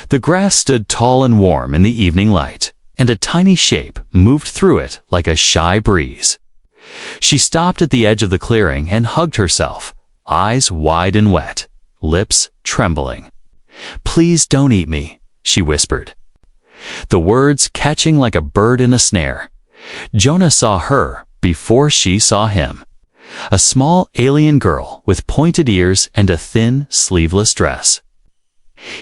The grass stood tall and warm in the evening light, and a tiny shape moved through it like a shy breeze. She stopped at the edge of the clearing and hugged herself, eyes wide and wet, lips trembling. "Please don't eat me," she whispered. The words catching like a bird in a snare. Jonah saw her before she saw him. A small alien girl with pointed ears and a thin, sleeveless dress.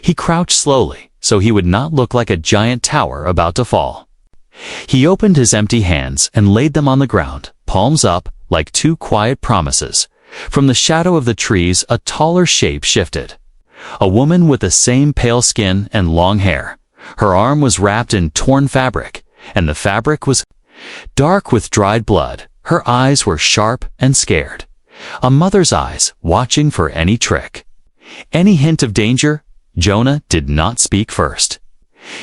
He crouched slowly so he would not look like a giant tower about to fall. He opened his empty hands and laid them on the ground, palms up, like two quiet promises. From the shadow of the trees, a taller shape shifted. A woman with the same pale skin and long hair. Her arm was wrapped in torn fabric, and the fabric was dark with dried blood. Her eyes were sharp and scared. A mother's eyes, watching for any trick. Any hint of danger? Jonah did not speak first.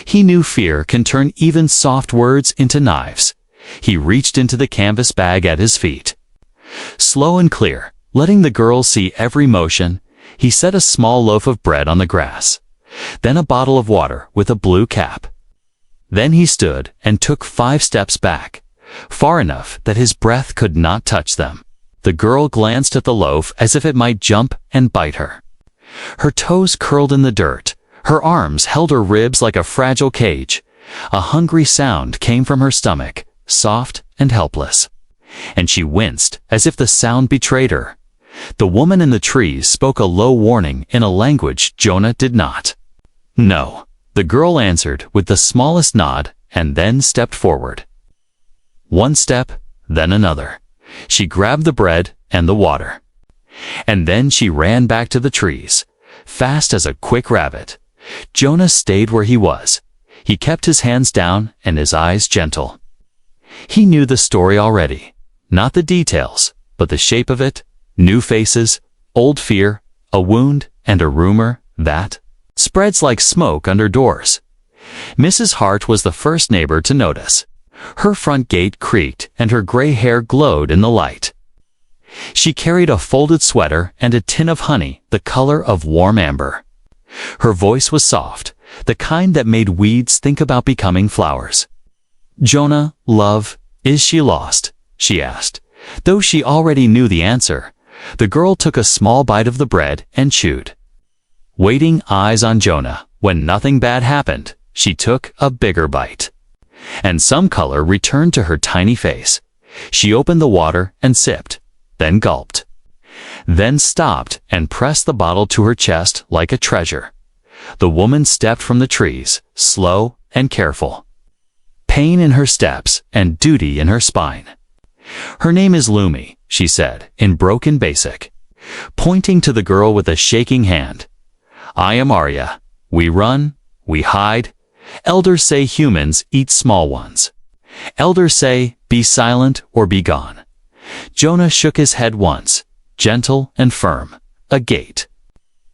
He knew fear can turn even soft words into knives. He reached into the canvas bag at his feet. Slow and clear, letting the girl see every motion, he set a small loaf of bread on the grass. Then a bottle of water with a blue cap. Then he stood and took 5 steps back, far enough that his breath could not touch them. The girl glanced at the loaf as if it might jump and bite her. Her toes curled in the dirt. Her arms held her ribs like a fragile cage. A hungry sound came from her stomach, soft and helpless. And she winced as if the sound betrayed her. The woman in the trees spoke a low warning in a language Jonah did not. "No," the girl answered with the smallest nod and then stepped forward. One step, then another. She grabbed the bread and the water. And then she ran back to the trees, fast as a quick rabbit. Jonah stayed where he was. He kept his hands down and his eyes gentle. He knew the story already, not the details, but the shape of it, new faces, old fear, a wound, and a rumor that spreads like smoke under doors. Mrs. Hart was the first neighbor to notice. Her front gate creaked and her gray hair glowed in the light. She carried a folded sweater and a tin of honey the color of warm amber. Her voice was soft, the kind that made weeds think about becoming flowers. "Jonah, love, is she lost?" she asked. Though she already knew the answer, the girl took a small bite of the bread and chewed. Waiting eyes on Jonah, when nothing bad happened, she took a bigger bite. And some color returned to her tiny face. She opened the water and sipped, then gulped. Then stopped and pressed the bottle to her chest like a treasure. The woman stepped from the trees, slow and careful. Pain in her steps and duty in her spine. "Her name is Lumi," she said, in broken basic, pointing to the girl with a shaking hand. "I am Arya. We run, we hide. Elders say humans eat small ones. Elders say, be silent or be gone." Jonah shook his head once, gentle and firm. "A gate.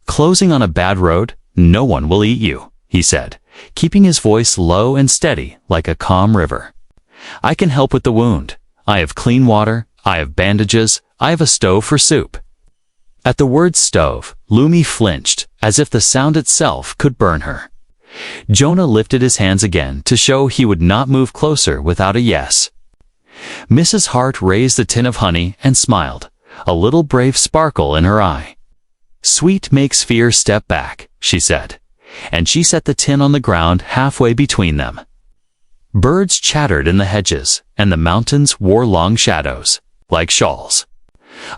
Closing on a bad road, no one will eat you," he said, keeping his voice low and steady like a calm river. "I can help with the wound. I have clean water, I have bandages, I have a stove for soup." At the word stove, Lumi flinched, as if the sound itself could burn her. Jonah lifted his hands again to show he would not move closer without a yes. Mrs. Hart raised the tin of honey and smiled, a little brave sparkle in her eye. "Sweet makes fear step back," she said, and she set the tin on the ground halfway between them. Birds chattered in the hedges, and the mountains wore long shadows, like shawls.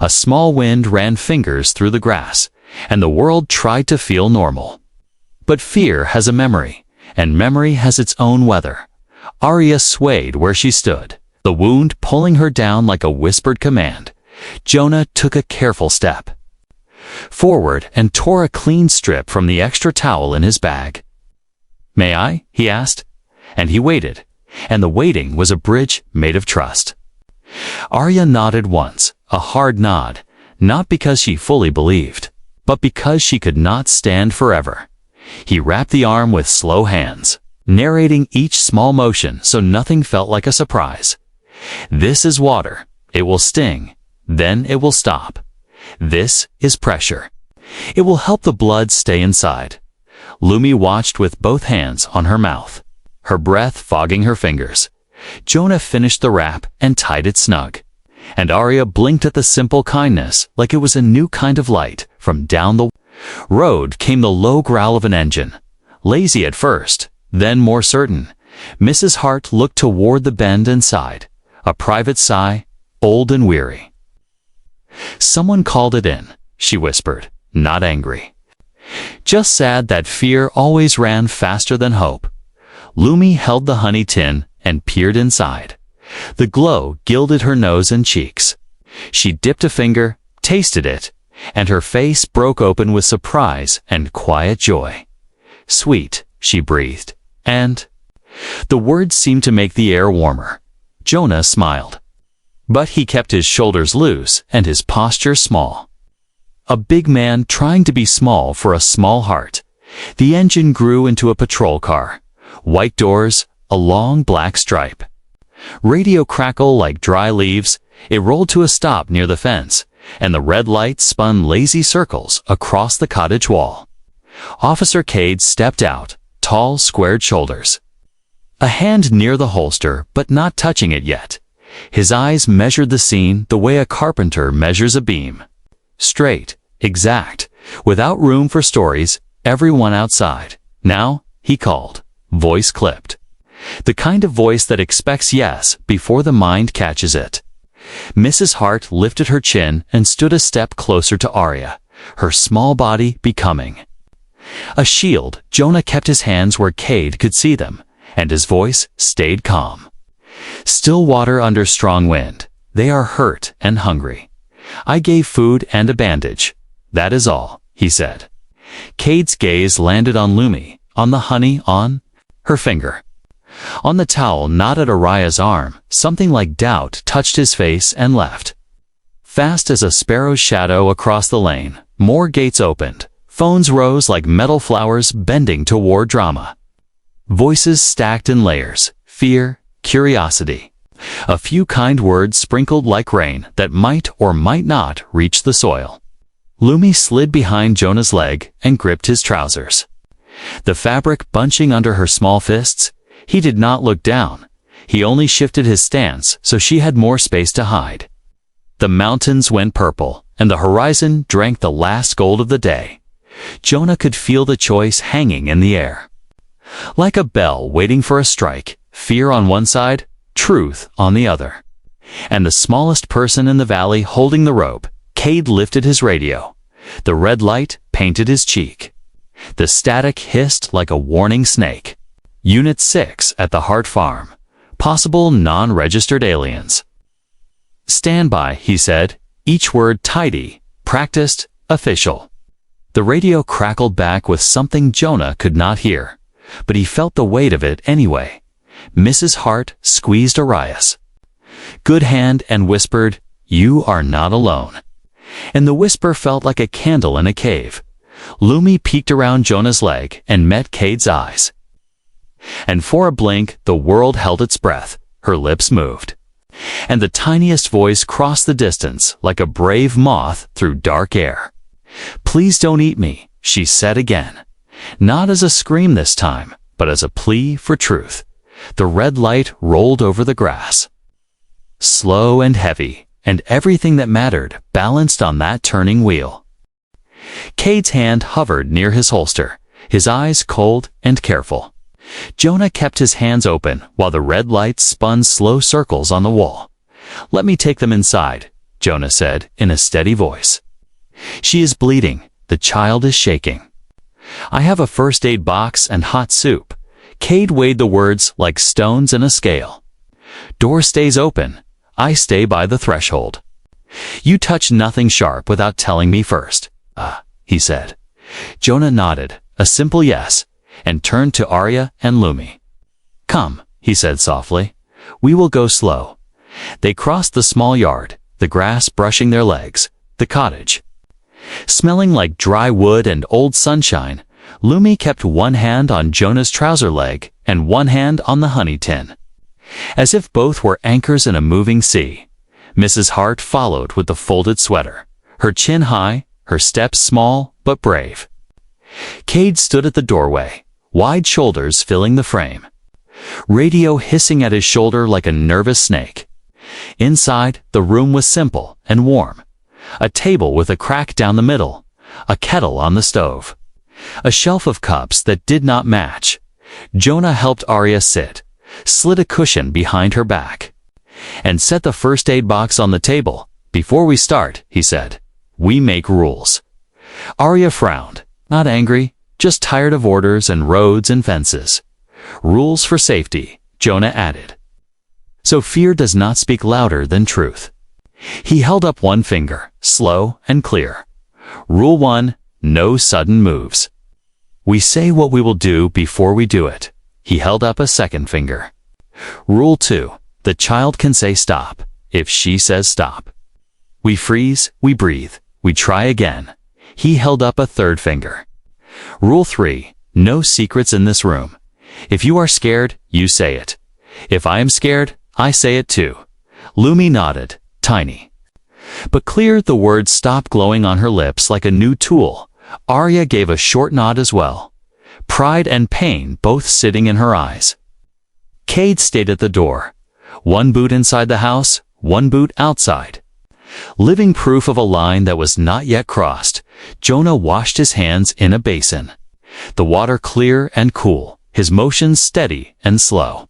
A small wind ran fingers through the grass, and the world tried to feel normal. But fear has a memory, and memory has its own weather. Arya swayed where she stood, the wound pulling her down like a whispered command. Jonah took a careful step forward and tore a clean strip from the extra towel in his bag. "May I?" he asked, and he waited, and the waiting was a bridge made of trust. Arya nodded once, a hard nod, not because she fully believed, but because she could not stand forever. He wrapped the arm with slow hands, narrating each small motion so nothing felt like a surprise. "This is water. It will sting. Then it will stop. This is pressure. It will help the blood stay inside. Lumi watched with both hands on her mouth, her breath fogging her fingers. Jonah finished the wrap and tied it snug. And Arya blinked at the simple kindness like it was a new kind of light. From down the road came the low growl of an engine. Lazy at first, then more certain. Mrs. Hart looked toward the bend and sighed. A private sigh, old and weary. "Someone called it in," she whispered, not angry. Just sad that fear always ran faster than hope. Lumi held the honey tin and peered inside. The glow gilded her nose and cheeks. She dipped a finger, tasted it, and her face broke open with surprise and quiet joy. "Sweet," she breathed, and the words seemed to make the air warmer. Jonah smiled. But he kept his shoulders loose and his posture small. A big man trying to be small for a small heart. The engine grew into a patrol car. White doors, a long black stripe. Radio crackle like dry leaves. It rolled to a stop near the fence, and the red light spun lazy circles across the cottage wall. Officer Cade stepped out, tall, squared shoulders. A hand near the holster, but not touching it yet. His eyes measured the scene the way a carpenter measures a beam. Straight, exact, without room for stories, everyone outside. "Now," he called, voice clipped. The kind of voice that expects yes before the mind catches it. Mrs. Hart lifted her chin and stood a step closer to Arya, her small body becoming a shield. Jonah kept his hands where Cade could see them, and his voice stayed calm. "Still water under strong wind. They are hurt and hungry. I gave food and a bandage. That is all," he said. Cade's gaze landed on Lumi, on the honey, on her finger. On the towel not at Araya's arm, something like doubt touched his face and left. Fast as a sparrow's shadow across the lane, more gates opened. Phones rose like metal flowers bending toward drama. Voices stacked in layers, fear, curiosity. A few kind words sprinkled like rain that might or might not reach the soil. Lumi slid behind Jonah's leg and gripped his trousers. The fabric bunching under her small fists. He did not look down. He only shifted his stance so she had more space to hide. The mountains went purple, and the horizon drank the last gold of the day. Jonah could feel the choice hanging in the air. Like a bell waiting for a strike, fear on one side, truth on the other. And the smallest person in the valley holding the rope, Cade lifted his radio. The red light painted his cheek. The static hissed like a warning snake. Unit 6 at the Hart Farm. Possible non-registered aliens. "Stand by," he said, each word tidy, practiced, official. The radio crackled back with something Jonah could not hear, but he felt the weight of it anyway. Mrs. Hart squeezed Arias' good hand and whispered, "You are not alone." And the whisper felt like a candle in a cave. Lumi peeked around Jonah's leg and met Cade's eyes. And for a blink, the world held its breath. Her lips moved. And the tiniest voice crossed the distance like a brave moth through dark air. "Please don't eat me," she said again. Not as a scream this time, but as a plea for truth. The red light rolled over the grass. Slow and heavy, and everything that mattered balanced on that turning wheel. Cade's hand hovered near his holster, his eyes cold and careful. Jonah kept his hands open while the red light spun slow circles on the wall. "Let me take them inside," Jonah said in a steady voice. "She is bleeding. The child is shaking." "I have a first aid box and hot soup." Cade weighed the words like stones in a scale. "Door stays open. I stay by the threshold. You touch nothing sharp without telling me first." He said. Jonah nodded, a simple yes, and turned to Arya and Lumi. "Come," he said softly. "We will go slow." They crossed the small yard, the grass brushing their legs, the cottage. Smelling like dry wood and old sunshine, Lumi kept one hand on Jonah's trouser leg and one hand on the honey tin. As if both were anchors in a moving sea. Mrs. Hart followed with the folded sweater, her chin high, her steps small but brave. Cade stood at the doorway, wide shoulders filling the frame. Radio hissing at his shoulder like a nervous snake. Inside, the room was simple and warm. A table with a crack down the middle, a kettle on the stove, a shelf of cups that did not match. Jonah helped Arya sit, slid a cushion behind her back, and set the first aid box on the table. "Before we start," he said, "we make rules." Arya frowned, not angry, just tired of orders and roads and fences. "Rules for safety," Jonah added. "So fear does not speak louder than truth." He held up one finger, slow and clear. "Rule 1, no sudden moves. We say what we will do before we do it." He held up a second finger. "Rule 2, the child can say stop, if she says stop. We freeze, we breathe, we try again." He held up a third finger. "Rule 3, no secrets in this room. If you are scared, you say it. If I am scared, I say it too." Lumi nodded, tiny but clear. The words stopped glowing on her lips like a new tool. Arya gave a short nod as well, pride and pain both sitting in her eyes. Cade stayed at the door, one boot inside the house, one boot outside. Living proof of a line that was not yet crossed. Jonah washed his hands in a basin, the water clear and cool, his motions steady and slow.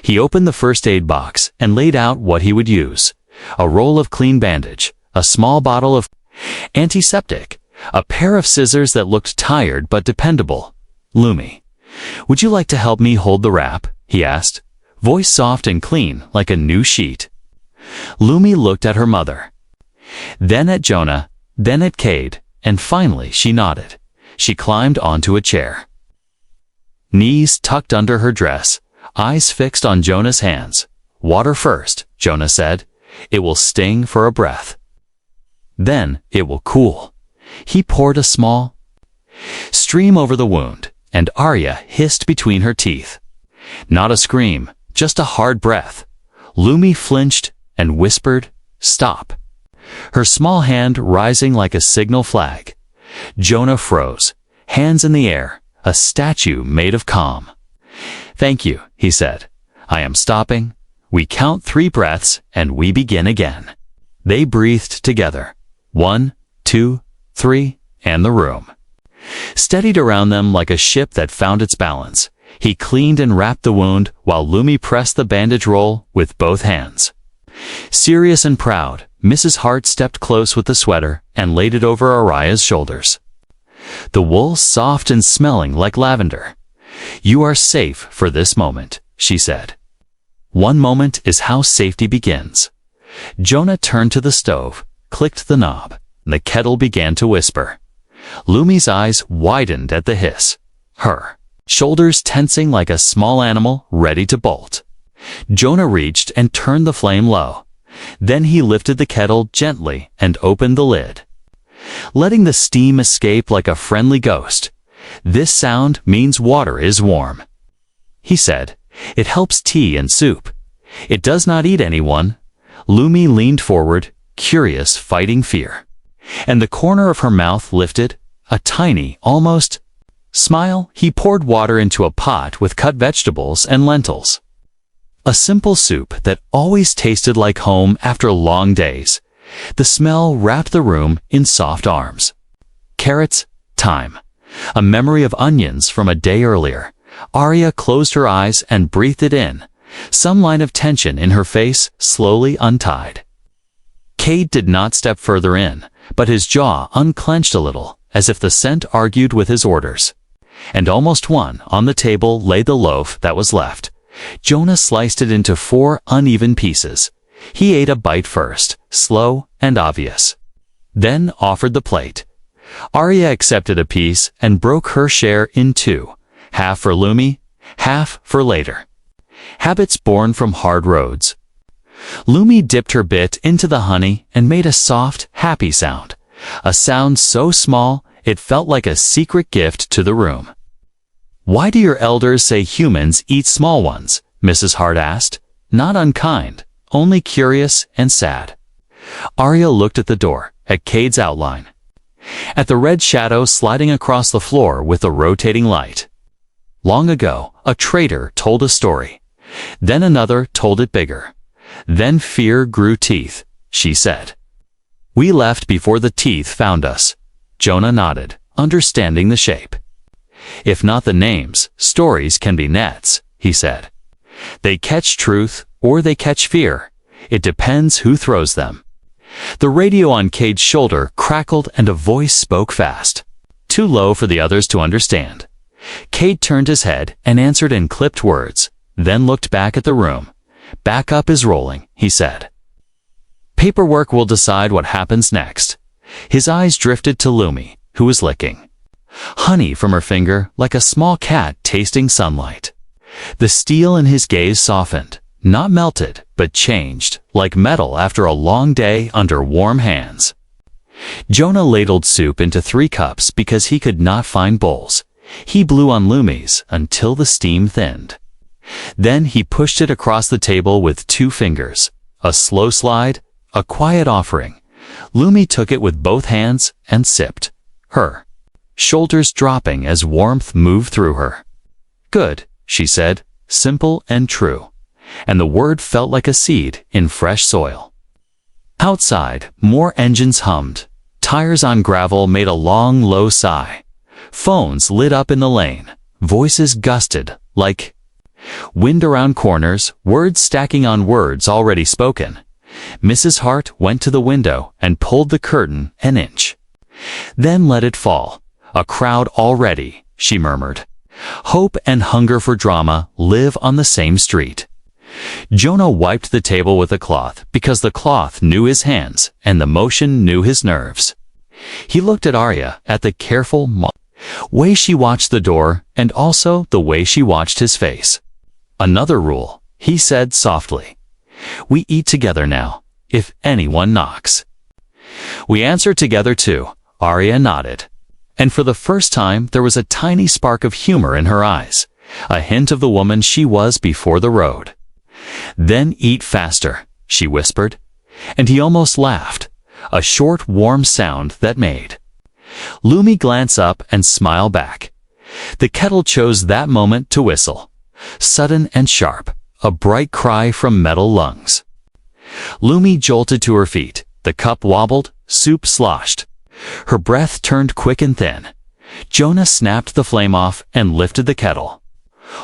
He opened the first aid box and laid out what he would use: a roll of clean bandage, a small bottle of antiseptic, a pair of scissors that looked tired but dependable. "Lumi, would you like to help me hold the wrap?" he asked, voice soft and clean like a new sheet. Lumi looked at her mother, then at Jonah, then at Cade, and finally she nodded. She climbed onto a chair, knees tucked under her dress, eyes fixed on Jonah's hands. "Water first," Jonah said. "It will sting for a breath. Then it will cool." He poured a small stream over the wound, and Arya hissed between her teeth. Not a scream, just a hard breath. Lumi flinched and whispered, "Stop," her small hand rising like a signal flag. Jonah froze, hands in the air, a statue made of calm. "Thank you," he said. "I am stopping." We count 3 breaths and we begin again. They breathed together. 1, 2, 3, and the room steadied around them like a ship that found its balance. He cleaned and wrapped the wound while Lumi pressed the bandage roll with both hands. Serious and proud, Mrs. Hart stepped close with the sweater and laid it over Araya's shoulders. The wool soft and smelling like lavender. "You are safe for this moment," she said. One moment is how safety begins. Jonah turned to the stove, clicked the knob, and the kettle began to whisper. Lumi's eyes widened at the hiss, her shoulders tensing like a small animal ready to bolt. Jonah reached and turned the flame low. Then he lifted the kettle gently and opened the lid, letting the steam escape like a friendly ghost. "This sound means water is warm," he said. "It helps tea and soup. It does not eat anyone." Lumi leaned forward, curious, fighting fear, and the corner of her mouth lifted, a tiny, almost smile. He poured water into a pot with cut vegetables and lentils. A simple soup that always tasted like home after long days. The smell wrapped the room in soft arms. Carrots, thyme, a memory of onions from a day earlier. Arya closed her eyes and breathed it in, some line of tension in her face slowly untied. Cade did not step further in, but his jaw unclenched a little, as if the scent argued with his orders. And almost one, on the table lay the loaf that was left. Jonah sliced it into 4 uneven pieces. He ate a bite first, slow and obvious, then offered the plate. Arya accepted a piece and broke her share in 2, half for Lumi, half for later. Habits born from hard roads. Lumi dipped her bit into the honey and made a soft, happy sound, a sound so small it felt like a secret gift to the room. "Why do your elders say humans eat small ones?" Mrs. Hart asked, not unkind, only curious and sad. Arya looked at the door, at Cade's outline. at the red shadow sliding across the floor with the rotating light. Long ago, a trader told a story. Then another told it bigger. Then fear grew teeth, she said. We left before the teeth found us. Jonah nodded, understanding the shape. If not the names, stories can be nets, he said. They catch truth or they catch fear. It depends who throws them. The radio on Cade's shoulder crackled and a voice spoke fast, too low for the others to understand. Cade turned his head and answered in clipped words, then looked back at the room. Backup is rolling, he said. Paperwork will decide what happens next. His eyes drifted to Lumi, who was licking honey from her finger like a small cat tasting sunlight. The steel in his gaze softened, not melted, but changed, like metal after a long day under warm hands. Jonah ladled soup into 3 cups because he could not find bowls. He blew on Lumi's until the steam thinned. Then he pushed it across the table with 2 fingers. A slow slide, a quiet offering. Lumi took it with both hands and sipped. Her shoulders dropping as warmth moved through her. Good, she said, simple and true. And the word felt like a seed in fresh soil. Outside, more engines hummed. Tires on gravel made a long, low sigh. Phones lit up in the lane. Voices gusted, like wind around corners, words stacking on words already spoken. Mrs. Hart went to the window and pulled the curtain an inch. Then let it fall. A crowd already, she murmured. Hope and hunger for drama live on the same street. Jonah wiped the table with a cloth because the cloth knew his hands and the motion knew his nerves. He looked at Arya, at the careful way she watched the door and also the way she watched his face. Another rule, he said softly. We eat together now, if anyone knocks. We answer together too, Arya nodded. And for the first time there was a tiny spark of humor in her eyes, a hint of the woman she was before the road. Then eat faster, she whispered, and he almost laughed, a short, warm sound that made Lumi glance up and smile back. The kettle chose that moment to whistle, sudden and sharp, a bright cry from metal lungs. Lumi jolted to her feet, the cup wobbled, soup sloshed. Her breath turned quick and thin. Jonah snapped the flame off and lifted the kettle,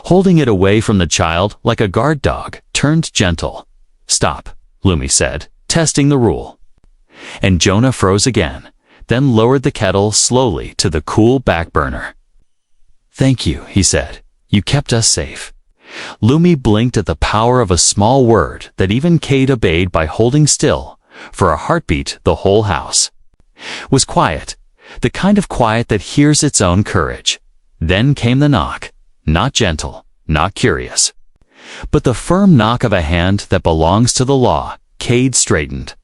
holding it away from the child like a guard dog, turned gentle. Stop, Lumi said, testing the rule. And Jonah froze again, then lowered the kettle slowly to the cool back burner. Thank you, he said. You kept us safe. Lumi blinked at the power of a small word that even Cade obeyed by holding still. For a heartbeat, the whole house was quiet, the kind of quiet that hears its own courage. Then came the knock, not gentle, not curious, but the firm knock of a hand that belongs to the law. Cade straightened.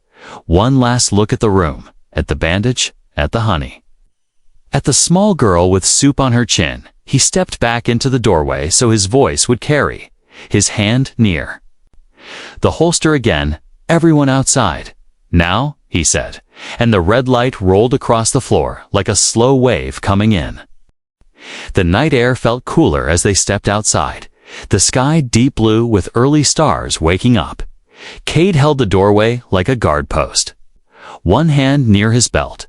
One last look at the room, at the bandage, at the honey, at the small girl with soup on her chin. He stepped back into the doorway so his voice would carry, his hand near. The holster again, everyone outside. Now, he said, and the red light rolled across the floor like a slow wave coming in. The night air felt cooler as they stepped outside, the sky deep blue with early stars waking up. Cade held the doorway like a guard post, one hand near his belt,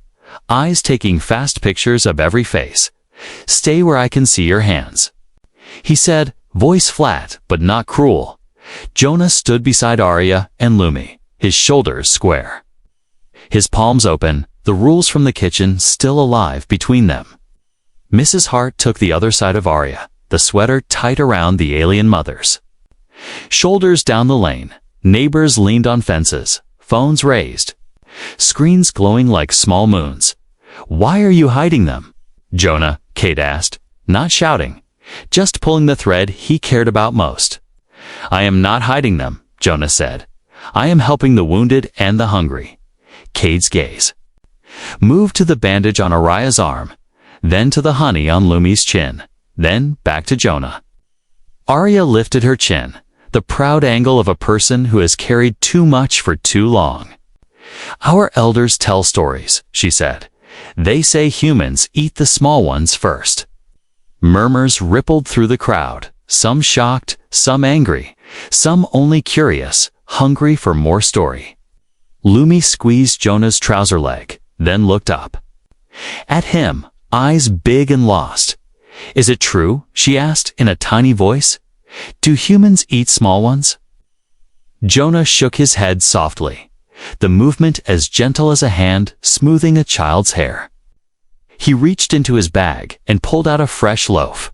eyes taking fast pictures of every face. Stay where I can see your hands, he said, voice flat but not cruel. Jonah stood beside Arya and Lumi, his shoulders square, his palms open, the rules from the kitchen still alive between them. Mrs. Hart took the other side of Arya, the sweater tight around the alien mother's shoulders down the lane. Neighbors leaned on fences, phones raised, screens glowing like small moons. Why are you hiding them, Jonah? Cade asked, not shouting, just pulling the thread he cared about most. I am not hiding them, Jonah said. I am helping the wounded and the hungry. Cade's gaze moved to the bandage on Arya's arm, then to the honey on Lumi's chin, then back to Jonah. Arya lifted her chin, the proud angle of a person who has carried too much for too long. Our elders tell stories, she said, They say humans eat the small ones first. Murmurs rippled through the crowd, some shocked, some angry, some only curious, hungry for more story. Lumi squeezed Jonah's trouser leg, then looked up. At him, eyes big and lost. "Is it true?" she asked in a tiny voice. "Do humans eat small ones?" Jonah shook his head softly, the movement as gentle as a hand smoothing a child's hair. He reached into his bag and pulled out a fresh loaf.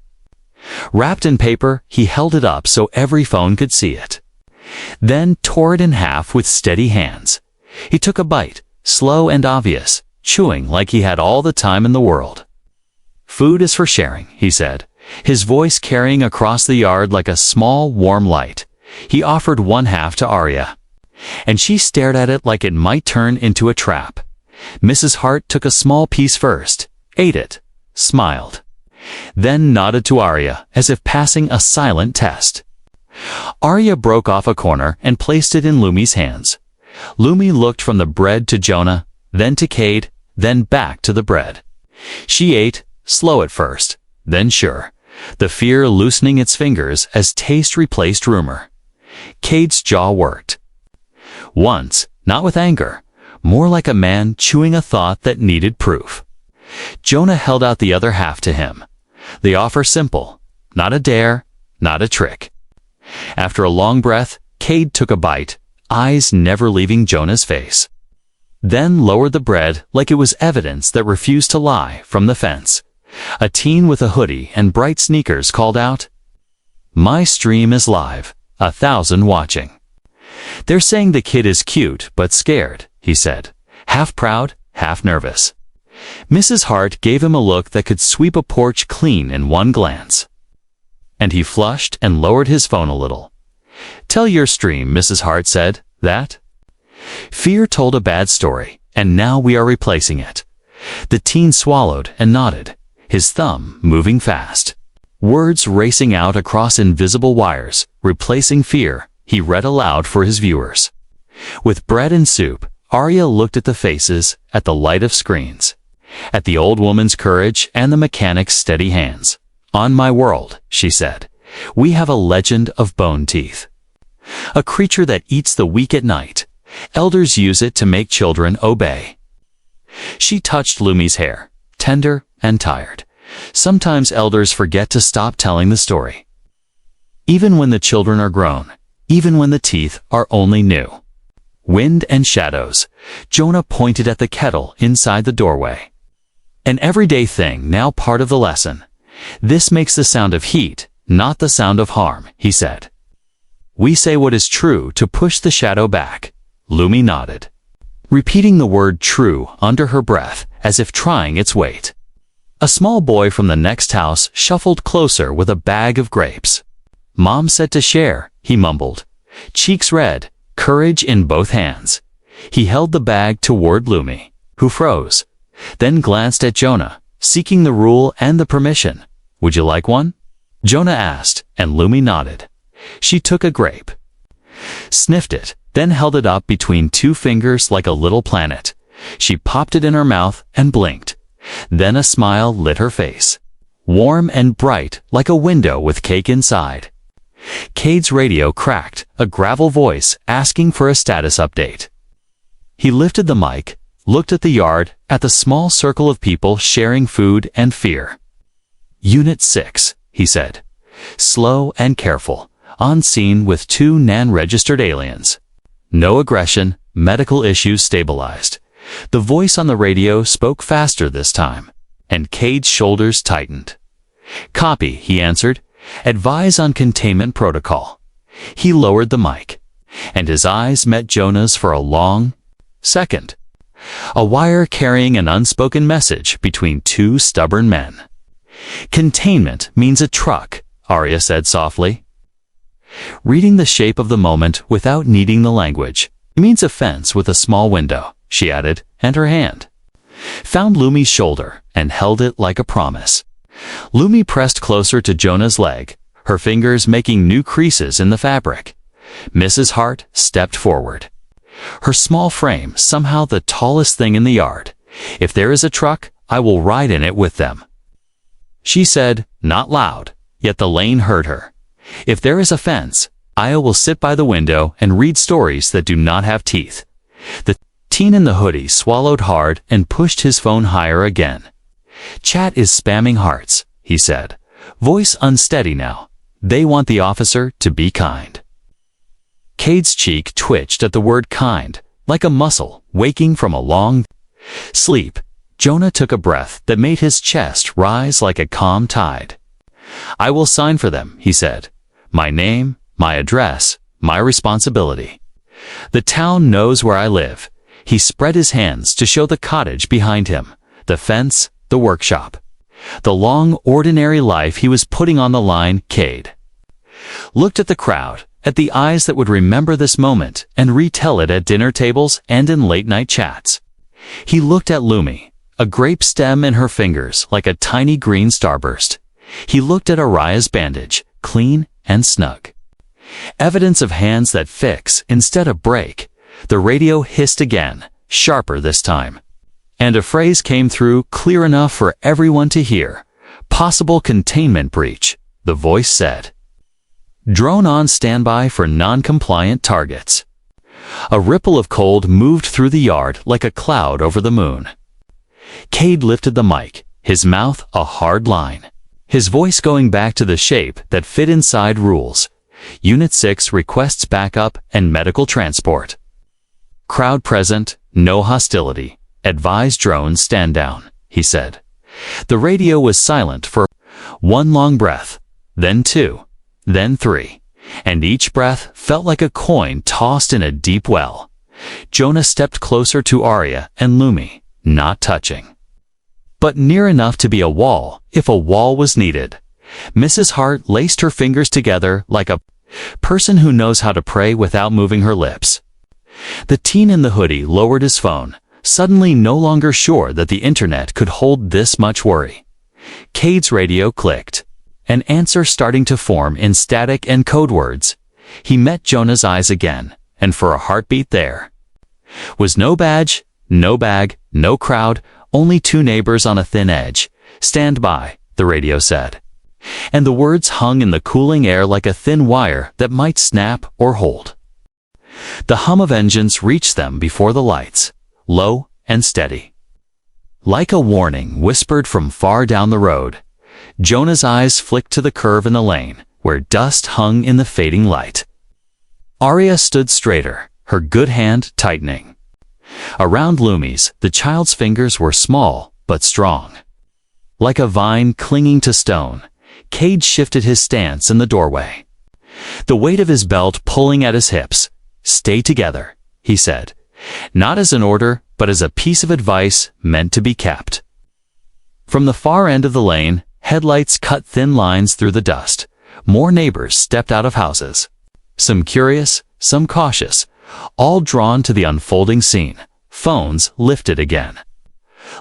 Wrapped in paper, he held it up so every phone could see it. Then tore it in half with steady hands. He took a bite, slow and obvious, chewing like he had all the time in the world. "Food is for sharing," he said, his voice carrying across the yard like a small, warm light. He offered one half to Arya, and she stared at it like it might turn into a trap. Mrs. Hart took a small piece first, ate it, smiled, then nodded to Arya as if passing a silent test. Arya broke off a corner and placed it in Lumi's hands. Lumi looked from the bread to Jonah, then to Cade, then back to the bread. She ate, slow at first, then sure, the fear loosening its fingers as taste replaced rumor. Cade's jaw worked. Once, not with anger, more like a man chewing a thought that needed proof. Jonah held out the other half to him. The offer simple, not a dare, not a trick. After a long breath, Cade took a bite, eyes never leaving Jonah's face. Then lowered the bread like it was evidence that refused to lie from the fence. A teen with a hoodie and bright sneakers called out, "My stream is live, 1,000 watching." "They're saying the kid is cute but scared," he said, half proud, half nervous. Mrs. Hart gave him a look that could sweep a porch clean in one glance. And he flushed and lowered his phone a little. "Tell your stream," Mrs. Hart said, "that." Fear told a bad story, and now we are replacing it. The teen swallowed and nodded, his thumb moving fast. Words racing out across invisible wires, replacing fear, he read aloud for his viewers. With bread and soup, Arya looked at the faces, at the light of screens, at the old woman's courage and the mechanic's steady hands. "On my world," she said, "we have a legend of bone teeth. A creature that eats the weak at night. Elders use it to make children obey." She touched Lumi's hair, tender and tired. Sometimes elders forget to stop telling the story. Even when the children are grown, even when the teeth are only new. Wind and shadows. Jonah pointed at the kettle inside the doorway. An everyday thing, now part of the lesson. "This makes the sound of heat, not the sound of harm," he said. "We say what is true to push the shadow back." Lumi nodded, repeating the word true under her breath as if trying its weight. A small boy from the next house shuffled closer with a bag of grapes. "Mom said to share," he mumbled, cheeks red, courage in both hands. He held the bag toward Lumi, who froze, then glanced at Jonah, seeking the rule and the permission. "Would you like one?" Jonah asked, and Lumi nodded. She took a grape, sniffed it, then held it up between two fingers like a little planet. She popped it in her mouth and blinked. Then a smile lit her face, warm and bright like a window with cake inside. Cade's radio cracked, a gravel voice asking for a status update. He lifted the mic, looked at the yard, at the small circle of people sharing food and fear. "Unit 6, he said, slow and careful, on scene with 2 NAN-registered aliens. No aggression, medical issues stabilized." The voice on the radio spoke faster this time, and Cade's shoulders tightened. "Copy," he answered. "Advise on containment protocol." He lowered the mic, and his eyes met Jonah's for a long second. A wire carrying an unspoken message between 2 stubborn men. "Containment means a truck," Arya said softly. Reading the shape of the moment without needing the language. "It means a fence with a small window," she added, and her hand found Lumi's shoulder and held it like a promise. Lumi pressed closer to Jonah's leg, her fingers making new creases in the fabric. Mrs. Hart stepped forward. Her small frame, somehow the tallest thing in the yard, If there is a truck, I will ride in it with them. She said, not loud, yet the lane heard her. If there is a fence, I will sit by the window and read stories that do not have teeth. The teen in the hoodie swallowed hard and pushed his phone higher again. Chat is spamming hearts, he said, voice unsteady now. They want the officer to be kind. Cade's cheek twitched at the word kind, like a muscle waking from a long sleep. Jonah took a breath that made his chest rise like a calm tide. I will sign for them, he said. My name, my address, my responsibility. The town knows where I live. He spread his hands to show the cottage behind him, the fence, the workshop. The long, ordinary life he was putting on the line. Cade looked at the crowd, at the eyes that would remember this moment and retell it at dinner tables and in late-night chats. He looked at Lumi, a grape stem in her fingers like a tiny green starburst. He looked at Araya's bandage, clean and snug. Evidence of hands that fix instead of break. The radio hissed again, sharper this time. And a phrase came through clear enough for everyone to hear. Possible containment breach, the voice said. Drone on standby for non-compliant targets. A ripple of cold moved through the yard like a cloud over the moon. Cade lifted the mic, his mouth a hard line. His voice going back to the shape that fit inside rules. Unit 6 requests backup and medical transport. Crowd present, no hostility. Advise drones stand down, he said. The radio was silent for one long breath, then two, then three, and each breath felt like a coin tossed in a deep well. Jonah stepped closer to Arya and Lumi, not touching, but near enough to be a wall if a wall was needed. Mrs. Hart laced her fingers together like a person who knows how to pray without moving her lips. The teen in the hoodie lowered his phone, suddenly no longer sure that the internet could hold this much worry. Cade's radio clicked, an answer starting to form in static and code words. He met Jonah's eyes again, and for a heartbeat there was no badge, no bag, no crowd, only two neighbors on a thin edge. Stand by, the radio said. And the words hung in the cooling air like a thin wire that might snap or hold. The hum of engines reached them before the lights, low and steady. Like a warning whispered from far down the road, Jonah's eyes flicked to the curve in the lane, where dust hung in the fading light. Arya stood straighter, her good hand tightening. Around Lumi's, the child's fingers were small but strong. Like a vine clinging to stone, Cade shifted his stance in the doorway. The weight of his belt pulling at his hips. Stay together, he said, not as an order, but as a piece of advice meant to be kept. From the far end of the lane, headlights cut thin lines through the dust. More neighbors stepped out of houses. Some curious, some cautious, all drawn to the unfolding scene. Phones lifted again.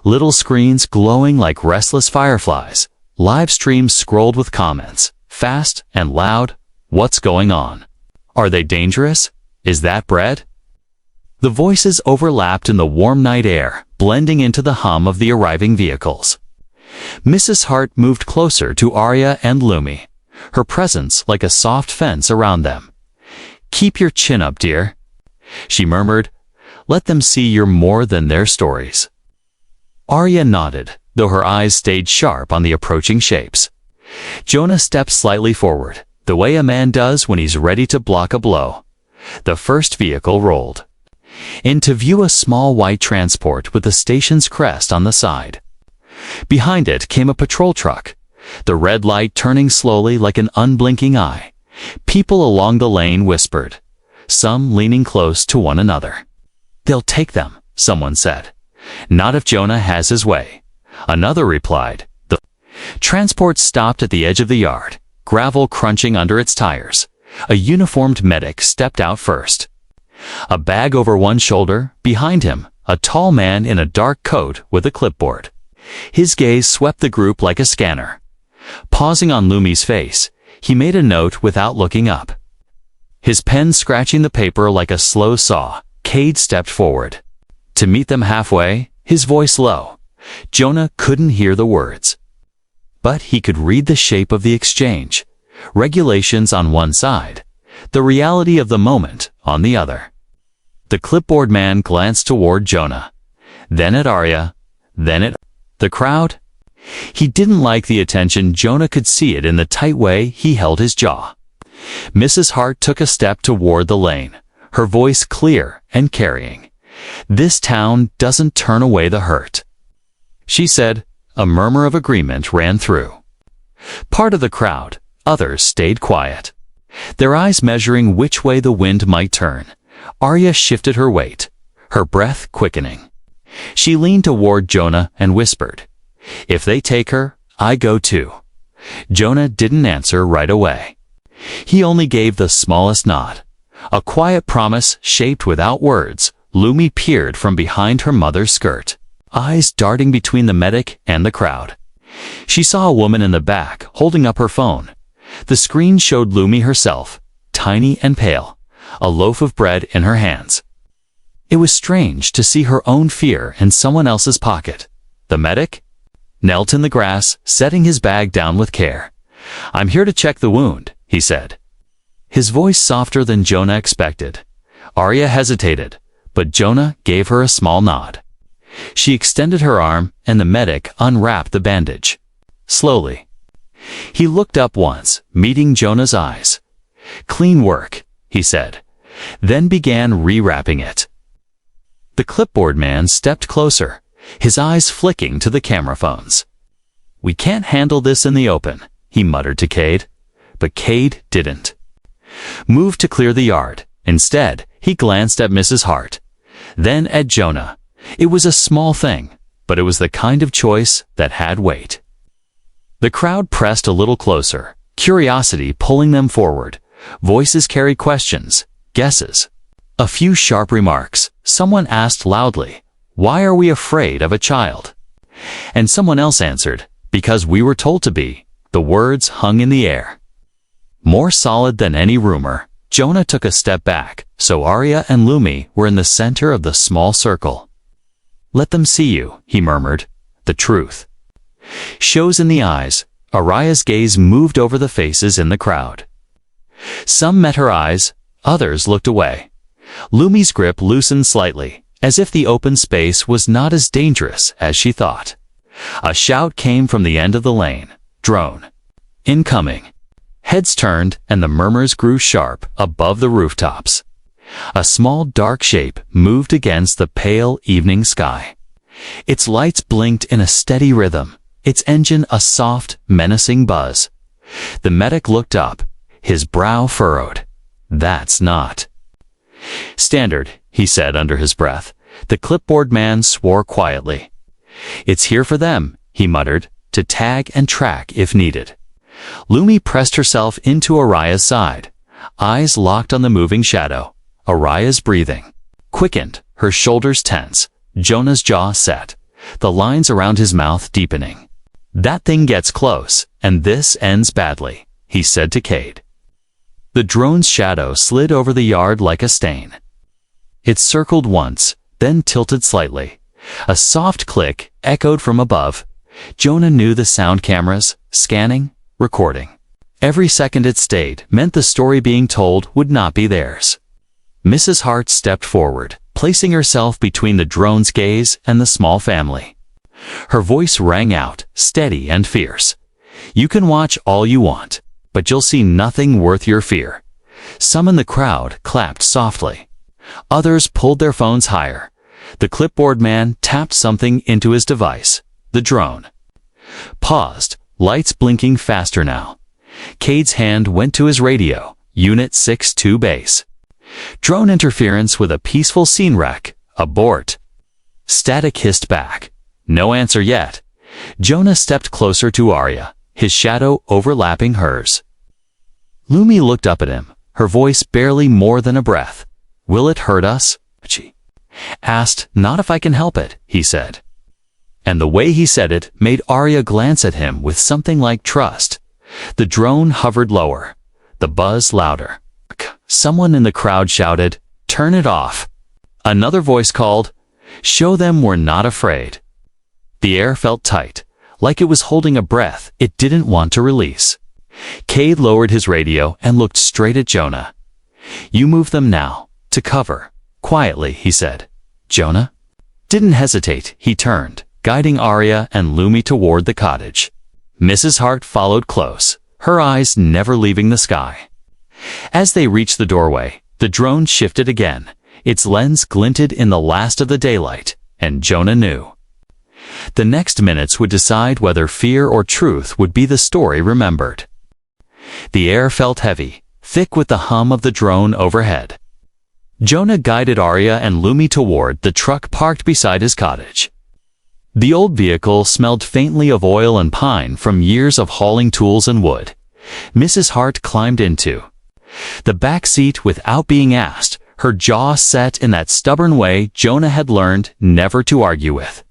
Little screens glowing like restless fireflies. Live streams scrolled with comments, fast and loud. What's going on? Are they dangerous? Is that bread? The voices overlapped in the warm night air, blending into the hum of the arriving vehicles. Mrs. Hart moved closer to Arya and Lumi, her presence like a soft fence around them. Keep your chin up, dear, she murmured. Let them see you're more than their stories. Arya nodded, though her eyes stayed sharp on the approaching shapes. Jonah stepped slightly forward, the way a man does when he's ready to block a blow. The first vehicle rolled into view, a small white transport with the station's crest on the side. Behind it came a patrol truck, the red light turning slowly like an unblinking eye. People along the lane whispered, some leaning close to one another. They'll take them, someone said. Not if Jonah has his way. Another replied. The transport stopped at the edge of the yard, gravel crunching under its tires. A uniformed medic stepped out first. A bag over one shoulder, behind him, a tall man in a dark coat with a clipboard. His gaze swept the group like a scanner. Pausing on Lumi's face, he made a note without looking up. His pen scratching the paper like a slow saw, Cade stepped forward. To meet them halfway, his voice low. Jonah couldn't hear the words, but he could read the shape of the exchange. Regulations on one side, the reality of the moment on the other. The clipboard man glanced toward Jonah, then at Arya, then at the crowd. He didn't like the attention. Jonah could see it in the tight way he held his jaw. Mrs. Hart took a step toward the lane, her voice clear and carrying. "This town doesn't turn away the hurt," she said. A murmur of agreement ran through part of the crowd. Others stayed quiet, their eyes measuring which way the wind might turn. Arya shifted her weight, her breath quickening. She leaned toward Jonah and whispered, "If they take her, I go too." Jonah didn't answer right away. He only gave the smallest nod, a quiet promise shaped without words. Lumi peered from behind her mother's skirt, eyes darting between the medic and the crowd. She saw a woman in the back holding up her phone. The screen showed Lumi herself, tiny and pale, a loaf of bread in her hands. It was strange to see her own fear in someone else's pocket. The medic knelt in the grass, setting his bag down with care. "I'm here to check the wound," he said, his voice softer than Jonah expected. Arya hesitated, but Jonah gave her a small nod. She extended her arm, and the medic unwrapped the bandage. Slowly, he looked up once, meeting Jonah's eyes. "Clean work," he said, then began rewrapping it. The clipboard man stepped closer, his eyes flicking to the camera phones. "We can't handle this in the open," he muttered to Cade. But Cade didn't move to clear the yard. Instead, he glanced at Mrs. Hart, then at Jonah. It was a small thing, but it was the kind of choice that had weight. The crowd pressed a little closer, curiosity pulling them forward. Voices carried questions, guesses. A few sharp remarks. Someone asked loudly, "Why are we afraid of a child?" And someone else answered, "Because we were told to be." The words hung in the air, more solid than any rumor. Jonah took a step back, so Arya and Lumi were in the center of the small circle. "Let them see you," he murmured. "The truth shows in the eyes." Arya's gaze moved over the faces in the crowd. Some met her eyes, others looked away. Lumi's grip loosened slightly, as if the open space was not as dangerous as she thought. A shout came from the end of the lane. "Drone incoming." Heads turned, and the murmurs grew sharp above the rooftops. A small dark shape moved against the pale evening sky. Its lights blinked in a steady rhythm, its engine a soft, menacing buzz. The medic looked up, his brow furrowed. "That's not standard," he said under his breath. The clipboard man swore quietly. "It's here for them," he muttered, "to tag and track if needed." Lumi pressed herself into Arya's side, eyes locked on the moving shadow. Arya's breathing quickened, her shoulders tense, Jonah's jaw set, the lines around his mouth deepening. "That thing gets close, and this ends badly," he said to Cade. The drone's shadow slid over the yard like a stain. It circled once, then tilted slightly. A soft click echoed from above. Jonah knew the sound cameras, scanning, recording. Every second it stayed meant the story being told would not be theirs. Mrs. Hart stepped forward, placing herself between the drone's gaze and the small family. Her voice rang out, steady and fierce. "You can watch all you want, but you'll see nothing worth your fear." Some in the crowd clapped softly. Others pulled their phones higher. The clipboard man tapped something into his device. The drone paused, lights blinking faster now. Cade's hand went to his radio, Unit 6-2 base. "Drone interference with a peaceful scene wreck. Abort." Static hissed back. No answer yet. Jonah stepped closer to Arya, his shadow overlapping hers. Lumi looked up at him, her voice barely more than a breath. "Will it hurt us?" she asked. "Not if I can help it," he said. And the way he said it made Arya glance at him with something like trust. The drone hovered lower, the buzz louder. Someone in the crowd shouted, "Turn it off." Another voice called, Show them we're not afraid. The air felt tight, like it was holding a breath it didn't want to release. Cade lowered his radio and looked straight at Jonah. You move them now, to cover. Quietly, he said. Jonah didn't hesitate. He turned, guiding Arya and Lumi toward the cottage. Mrs. Hart followed close, her eyes never leaving the sky. As they reached the doorway, the drone shifted again. Its lens glinted in the last of the daylight, and Jonah knew. The next minutes would decide whether fear or truth would be the story remembered. The air felt heavy, thick with the hum of the drone overhead. Jonah guided Arya and Lumi toward the truck parked beside his cottage. The old vehicle smelled faintly of oil and pine from years of hauling tools and wood. Mrs. Hart climbed into the back seat without being asked, her jaw set in that stubborn way Jonah had learned never to argue with.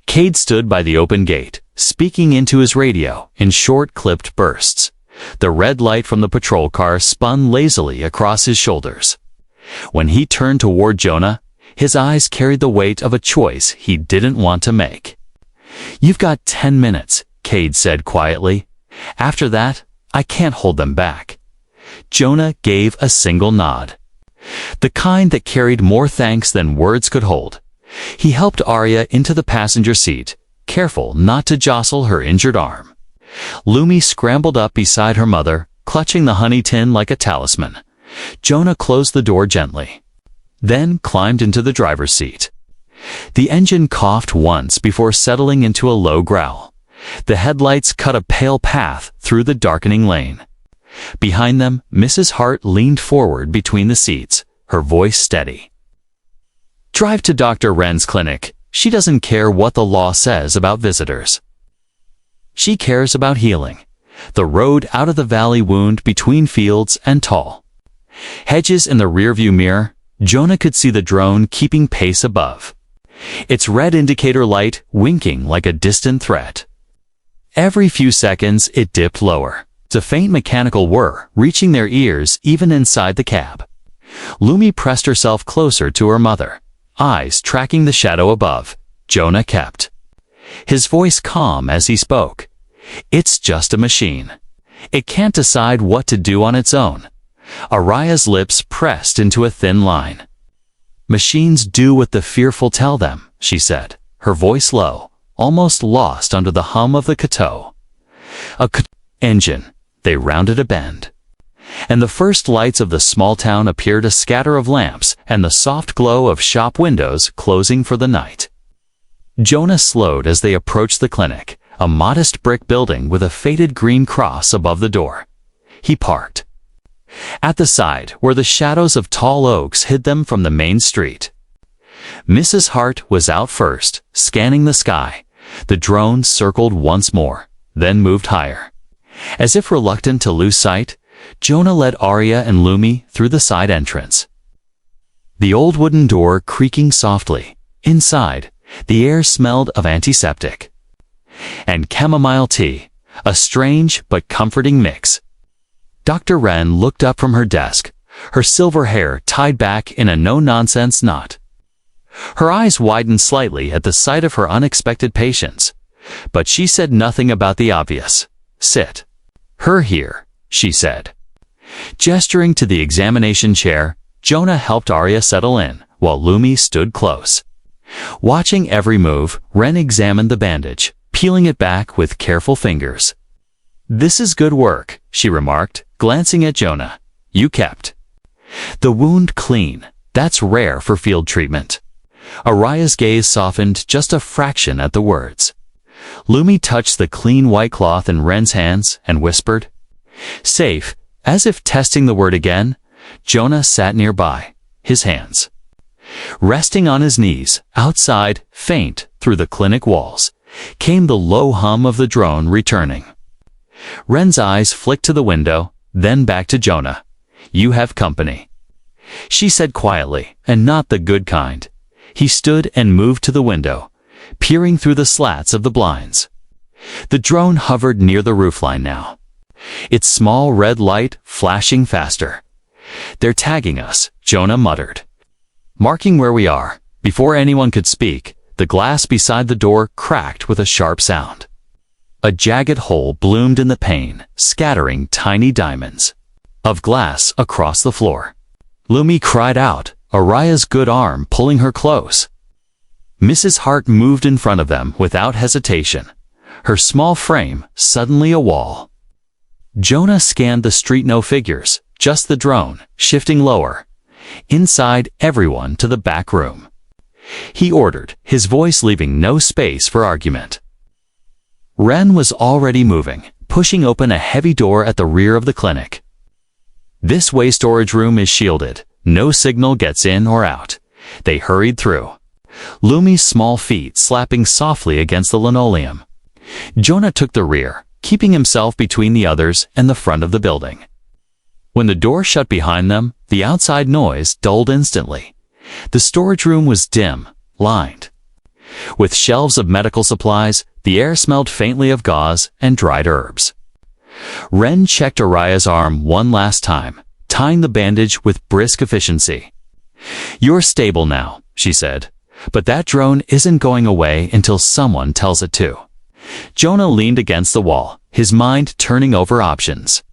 Cade stood by the open gate, speaking into his radio in short, clipped bursts. The red light from the patrol car spun lazily across his shoulders. When he turned toward Jonah, his eyes carried the weight of a choice he didn't want to make. You've got 10 minutes, Cade said quietly. After that, I can't hold them back. Jonah gave a single nod. The kind that carried more thanks than words could hold. He helped Arya into the passenger seat, careful not to jostle her injured arm. Lumi scrambled up beside her mother, clutching the honey tin like a talisman. Jonah closed the door gently, then climbed into the driver's seat. The engine coughed once before settling into a low growl. The headlights cut a pale path through the darkening lane. Behind them, Mrs. Hart leaned forward between the seats, her voice steady. Drive to Dr. Wren's clinic. She doesn't care what the law says about visitors. She cares about healing. The road out of the valley wound between fields and tall hedges in the rearview mirror. Jonah could see the drone keeping pace above, its red indicator light winking like a distant threat. Every few seconds it dipped lower, a faint mechanical whir reaching their ears even inside the cab. Lumi pressed herself closer to her mother, eyes tracking the shadow above. Jonah kept his voice calm as he spoke. It's just a machine. It can't decide what to do on its own. Arya's lips pressed into a thin line. Machines do what the fearful tell them, she said, her voice low, almost lost under the hum of the Kato. Engine. They rounded a bend, and the first lights of the small town appeared, a scatter of lamps and the soft glow of shop windows closing for the night. Jonah slowed as they approached the clinic, a modest brick building with a faded green cross above the door. He parked at the side where the shadows of tall oaks hid them from the main street. Mrs. Hart was out first, scanning the sky. The drone circled once more, then moved higher. As if reluctant to lose sight, Jonah led Arya and Lumi through the side entrance. The old wooden door creaking softly. Inside, the air smelled of antiseptic and chamomile tea, a strange but comforting mix. Dr. Wren looked up from her desk, her silver hair tied back in a no-nonsense knot. Her eyes widened slightly at the sight of her unexpected patients, but she said nothing about the obvious. Sit. Her here, she said. Gesturing to the examination chair, Jonah helped Arya settle in, while Lumi stood close. Watching every move, Wren examined the bandage, peeling it back with careful fingers. This is good work, she remarked, glancing at Jonah. You kept the wound clean. That's rare for field treatment. Arya's gaze softened just a fraction at the words. Lumi touched the clean white cloth in Wren's hands and whispered, Safe, as if testing the word again. Jonah sat nearby, his hands resting on his knees. Outside, faint through the clinic walls, came the low hum of the drone returning. Wren's eyes flicked to the window, then back to Jonah. You have company, she said quietly, and not the good kind. He stood and moved to the window, peering through the slats of the blinds. The drone hovered near the roofline now, its small red light flashing faster. They're tagging us, Jonah muttered. Marking where we are. Before anyone could speak, the glass beside the door cracked with a sharp sound. A jagged hole bloomed in the pane, scattering tiny diamonds of glass across the floor. Lumi cried out, Araya's good arm pulling her close. Mrs. Hart moved in front of them without hesitation, her small frame suddenly a wall. Jonah scanned the street. No figures, just the drone, shifting lower. Inside, everyone to the back room. He ordered, his voice leaving no space for argument. Ren was already moving, pushing open a heavy door at the rear of the clinic. This way storage room is shielded. No signal gets in or out. They hurried through, Lumi's small feet slapping softly against the linoleum. Jonah took the rear, keeping himself between the others and the front of the building. When the door shut behind them, the outside noise dulled instantly. The storage room was dim, lined with shelves of medical supplies. The air smelled faintly of gauze and dried herbs. Ren checked Araya's arm one last time, tying the bandage with brisk efficiency. You're stable now, she said, but that drone isn't going away until someone tells it to. Jonah leaned against the wall, his mind turning over options.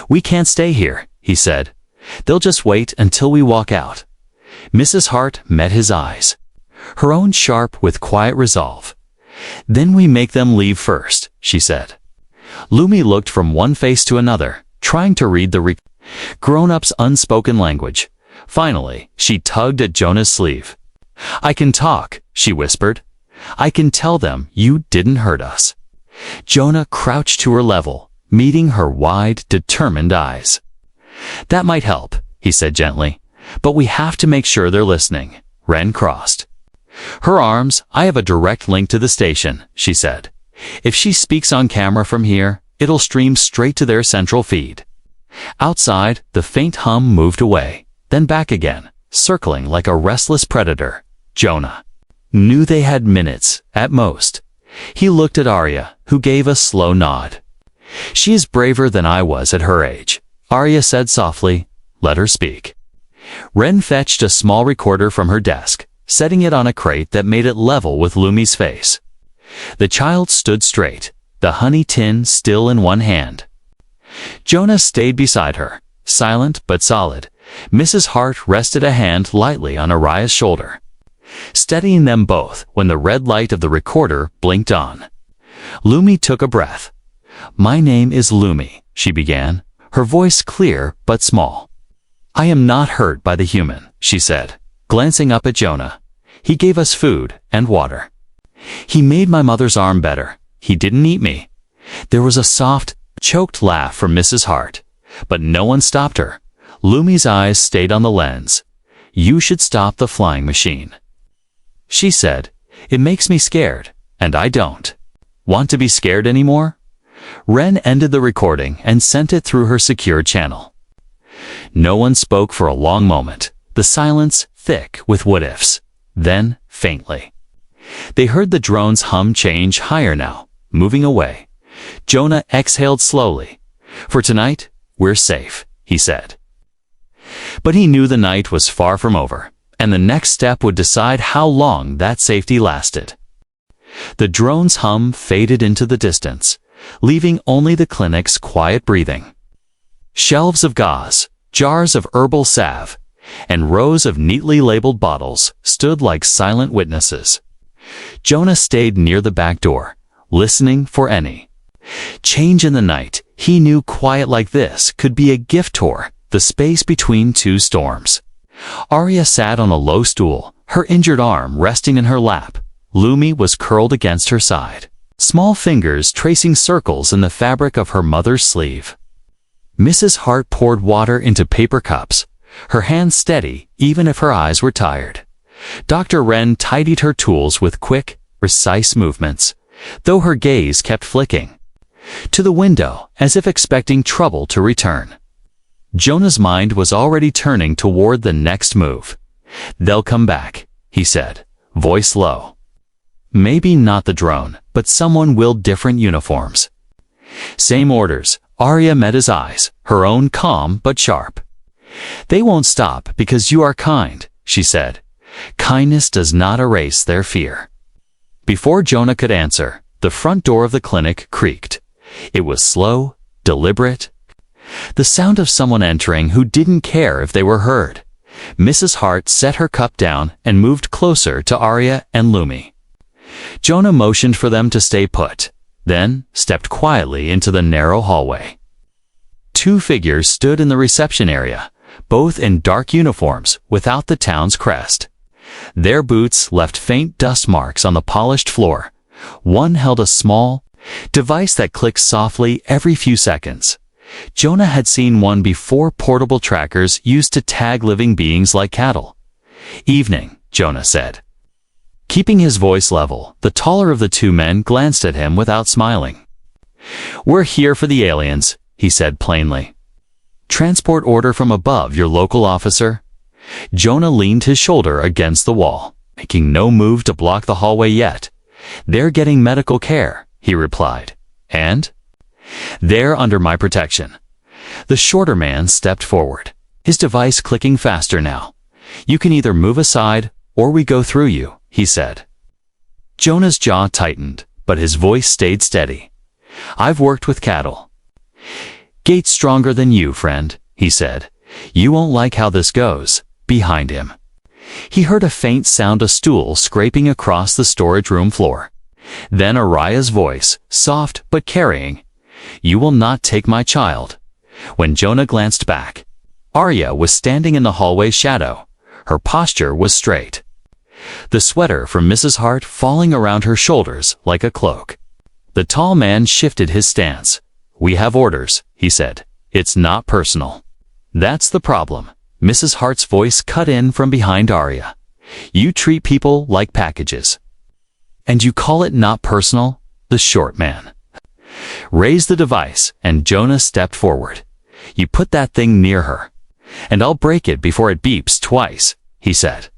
We can't stay here, he said. They'll just wait until we walk out. Mrs. Hart met his eyes, her own sharp with quiet resolve. Then we make them leave first, she said. Lumi looked from one face to another, trying to read the grown-up's unspoken language. Finally, she tugged at Jonah's sleeve. I can talk, she whispered. I can tell them you didn't hurt us. Jonah crouched to her level, meeting her wide, determined eyes. That might help, he said gently, but we have to make sure they're listening. Ren crossed her arms. I have a direct link to the station, she said. If she speaks on camera from here, it'll stream straight to their central feed. Outside, the faint hum moved away, then back again, circling like a restless predator. Jonah knew they had minutes, at most. He looked at Arya, who gave a slow nod. She is braver than I was at her age, Arya said softly. Let her speak. Ren fetched a small recorder from her desk, setting it on a crate that made it level with Lumi's face. The child stood straight, the honey tin still in one hand. Jonah stayed beside her, silent but solid. Mrs. Hart rested a hand lightly on Araya's shoulder, steadying them both when the red light of the recorder blinked on. Lumi took a breath. My name is Lumi, she began, her voice clear but small. I am not hurt by the human, she said, glancing up at Jonah. He gave us food and water. He made my mother's arm better. He didn't eat me. There was a soft, choked laugh from Mrs. Hart, but no one stopped her. Lumi's eyes stayed on the lens. You should stop the flying machine, she said. It makes me scared, and I don't want to be scared anymore. Ren ended the recording and sent it through her secure channel. No one spoke for a long moment, the silence thick with what-ifs. Then, faintly, they heard the drone's hum change higher now, moving away. Jonah exhaled slowly. For tonight, we're safe, he said. But he knew the night was far from over, and the next step would decide how long that safety lasted. The drone's hum faded into the distance, leaving only the clinic's quiet breathing. Shelves of gauze, jars of herbal salve, and rows of neatly labeled bottles stood like silent witnesses. Jonah stayed near the back door, listening for any change in the night. He knew quiet like this could be a gift tour, the space between two storms. Arya sat on a low stool, her injured arm resting in her lap. Lumi was curled against her side, small fingers tracing circles in the fabric of her mother's sleeve. Mrs. Hart poured water into paper cups, her hands steady even if her eyes were tired. Dr. Ren tidied her tools with quick, precise movements, though her gaze kept flicking to the window as if expecting trouble to return. Jonah's mind was already turning toward the next move. They'll come back, he said, voice low. Maybe not the drone, but someone will. Different uniforms. Same orders. Arya met his eyes, her own calm but sharp. They won't stop because you are kind, she said. Kindness does not erase their fear. Before Jonah could answer, the front door of the clinic creaked. It was slow, deliberate. The sound of someone entering who didn't care if they were heard. Mrs. Hart set her cup down and moved closer to Arya and Lumi. Jonah motioned for them to stay put, then stepped quietly into the narrow hallway. Two figures stood in the reception area, both in dark uniforms without the town's crest. Their boots left faint dust marks on the polished floor. One held a small device that clicked softly every few seconds. Jonah had seen one before, portable trackers used to tag living beings like cattle. "Evening," Jonah said. Keeping his voice level, the taller of the two men glanced at him without smiling. "We're here for the aliens," he said plainly. "Transport order from above, your local officer." Jonah leaned his shoulder against the wall, making no move to block the hallway yet. "They're getting medical care," he replied. "And?" "They're under my protection." The shorter man stepped forward, his device clicking faster now. "You can either move aside, or we go through you," he said. Jonah's jaw tightened, but his voice stayed steady. "I've worked with cattle." "Gate's stronger than you, friend," he said. "You won't like how this goes." Behind him, he heard a faint sound of stool scraping across the storage room floor. Then Araya's voice, soft but carrying, "You will not take my child." When Jonah glanced back, Arya was standing in the hallway's shadow. Her posture was straight, the sweater from Mrs. Hart falling around her shoulders like a cloak. The tall man shifted his stance. "We have orders," he said. "It's not personal." "That's the problem." Mrs. Hart's voice cut in from behind Arya. "You treat people like packages." "And you call it not personal?" The short man raised the device, and Jonah stepped forward. "You put that thing near her, and I'll break it before it beeps twice," he said.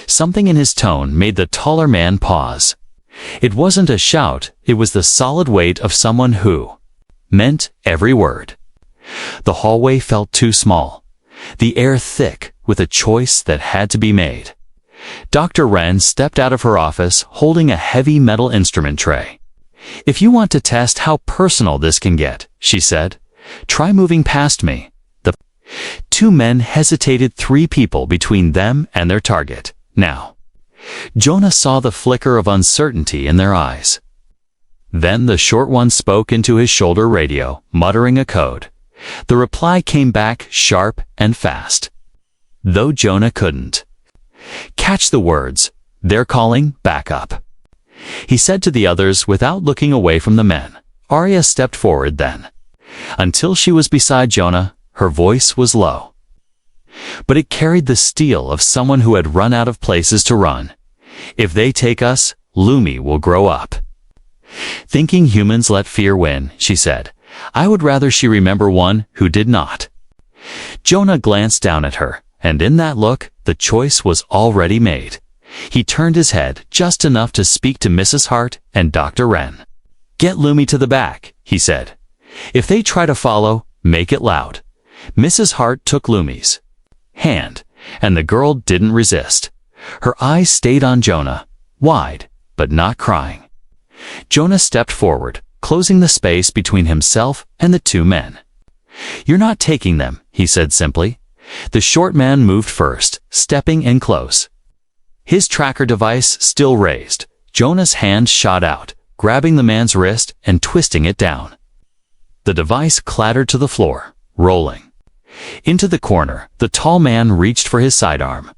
Something in his tone made the taller man pause. It wasn't a shout, it was the solid weight of someone who meant every word. The hallway felt too small, the air thick with a choice that had to be made. Dr. Wren stepped out of her office holding a heavy metal instrument tray. "If you want to test how personal this can get," she said, "try moving past me." The two men hesitated, 3 people between them and their target. Now, Jonah saw the flicker of uncertainty in their eyes. Then the short one spoke into his shoulder radio, muttering a code. The reply came back sharp and fast, though Jonah couldn't catch the words. "They're calling backup," he said to the others without looking away from the men. Arya stepped forward then. Until she was beside Jonah, her voice was low, but it carried the steel of someone who had run out of places to run. "If they take us, Lumi will grow up thinking humans let fear win," she said. "I would rather she remember one who did not." Jonah glanced down at her, and in that look, the choice was already made. He turned his head just enough to speak to Mrs. Hart and Dr. Wren. "Get Lumi to the back," he said. "If they try to follow, make it loud." Mrs. Hart took Lumi's hand, and the girl didn't resist. Her eyes stayed on Jonah, wide, but not crying. Jonah stepped forward, closing the space between himself and the two men. "You're not taking them," he said simply. The short man moved first, stepping in close. His tracker device still raised. Jonah's hand shot out, grabbing the man's wrist and twisting it down. The device clattered to the floor, rolling. Into the corner, the tall man reached for his sidearm,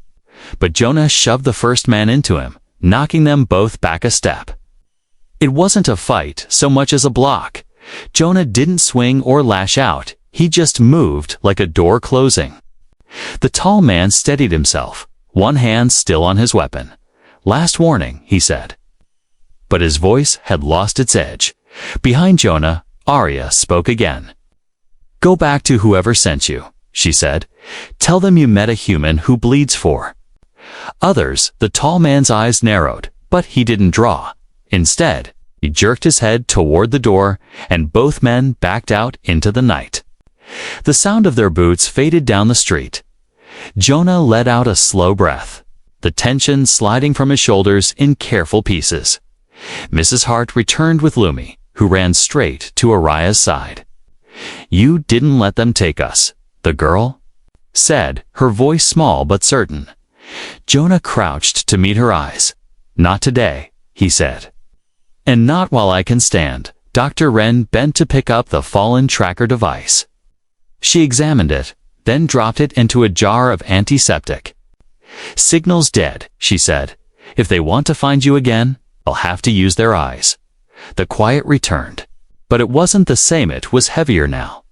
but Jonah shoved the first man into him, knocking them both back a step. It wasn't a fight so much as a block. Jonah didn't swing or lash out, he just moved like a door closing. The tall man steadied himself, one hand still on his weapon. "Last warning," he said. But his voice had lost its edge. Behind Jonah, Arya spoke again. "Go back to whoever sent you," she said. "Tell them you met a human who bleeds for others." The tall man's eyes narrowed, but he didn't draw. Instead, he jerked his head toward the door, and both men backed out into the night. The sound of their boots faded down the street. Jonah let out a slow breath. the tension sliding from his shoulders in careful pieces. Mrs. Hart returned with Lumi, who ran straight to Aria's side. "You didn't let them take us," the girl said, her voice small but certain. Jonah crouched to meet her eyes. "Not today," he said. "And not while I can stand." Dr. Wren bent to pick up the fallen tracker device. She examined it, then dropped it into a jar of antiseptic. "Signal's dead," she said. "If they want to find you again, they'll have to use their eyes." The quiet returned, but it wasn't the same. It was heavier now.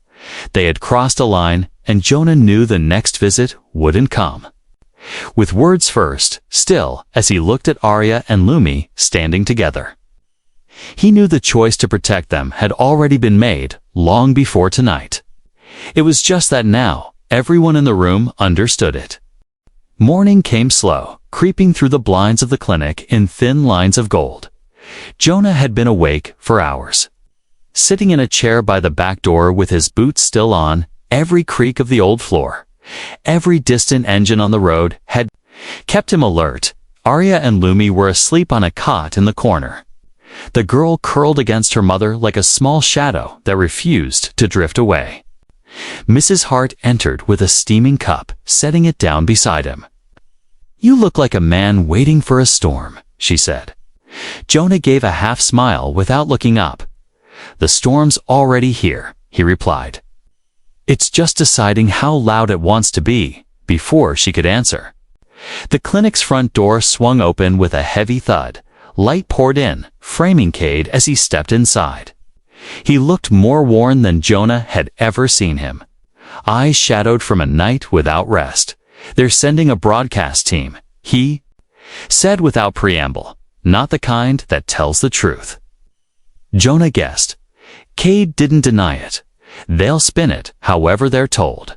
They had crossed a line, and Jonah knew the next visit wouldn't come. With words first, still, as he looked at Arya and Lumi standing together. He knew the choice to protect them had already been made long before tonight. It was just that now, everyone in the room understood it. Morning came slow, creeping through the blinds of the clinic in thin lines of gold. Jonah had been awake for hours. Sitting in a chair by the back door with his boots still on, every creak of the old floor, every distant engine on the road had kept him alert. Arya and Lumi were asleep on a cot in the corner. The girl curled against her mother like a small shadow that refused to drift away. Mrs. Hart entered with a steaming cup, setting it down beside him. "You look like a man waiting for a storm," she said. Jonah gave a half smile without looking up. "The storm's already here," he replied. "It's just deciding how loud it wants to be," before she could answer. The clinic's front door swung open with a heavy thud. Light poured in, framing Cade as he stepped inside. He looked more worn than Jonah had ever seen him. Eyes shadowed from a night without rest. "They're sending a broadcast team," he said without preamble, not the kind that tells the truth. Jonah guessed. Cade didn't deny it. "They'll spin it however they're told,"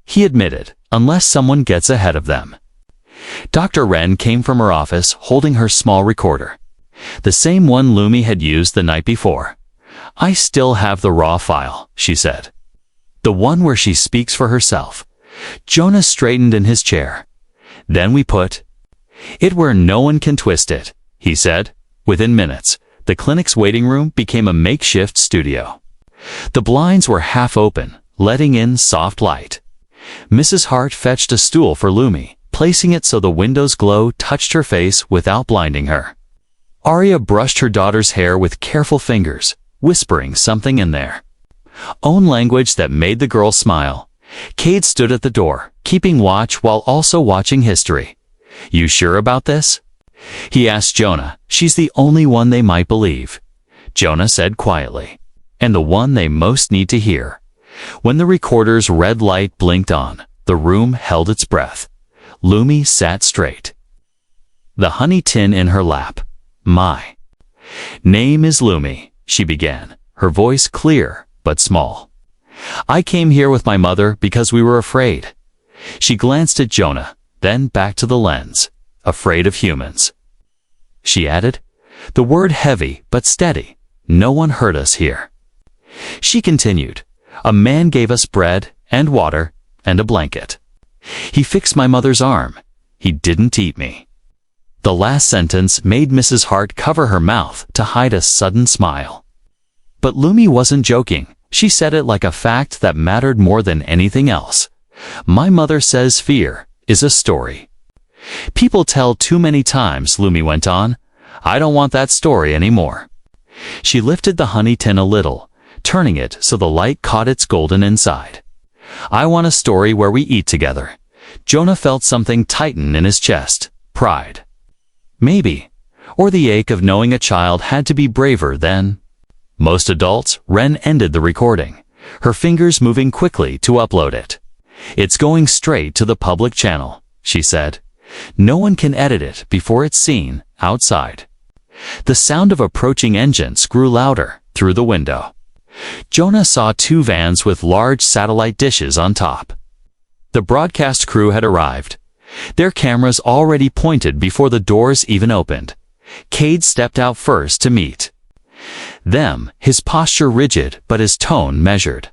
he admitted, "unless someone gets ahead of them." Dr. Wren came from her office holding her small recorder, the same one Lumi had used the night before. "I still have the raw file," she said. "The one where she speaks for herself." Jonah straightened in his chair. "Then we put it where no one can twist it," he said. Within minutes, the clinic's waiting room became a makeshift studio. The blinds were half open, letting in soft light. Mrs. Hart fetched a stool for Lumi, placing it so the window's glow touched her face without blinding her. Arya brushed her daughter's hair with careful fingers, whispering something in their own language that made the girl smile. Cade stood at the door, keeping watch while also watching history. "You sure about this?" he asked Jonah. "She's the only one they might believe," Jonah said quietly, "and the one they most need to hear." When the recorder's red light blinked on, the room held its breath. Lumi sat straight, the honey tin in her lap. "My name is Lumi," she began, her voice clear but small. "I came here with my mother because we were afraid." She glanced at Jonah, then back to the lens. "Afraid of humans," she added, the word heavy but steady. "No one hurt us here." She continued, "A man gave us bread and water and a blanket. He fixed my mother's arm. He didn't eat me." The last sentence made Mrs. Hart cover her mouth to hide a sudden smile. But Lumi wasn't joking. She said it like a fact that mattered more than anything else. "My mother says fear is a story people tell too many times," Lumi went on. "I don't want that story anymore." She lifted the honey tin a little, turning it so the light caught its golden inside. "I want a story where we eat together." Jonah felt something tighten in his chest. Pride. Maybe. Or the ache of knowing a child had to be braver than most adults. Wren ended the recording, her fingers moving quickly to upload it. "It's going straight to the public channel," she said. "No one can edit it before it's seen outside." The sound of approaching engines grew louder through the window. Jonah saw two vans with large satellite dishes on top. The broadcast crew had arrived, their cameras already pointed before the doors even opened. Cade stepped out first to meet them, his posture rigid but his tone measured.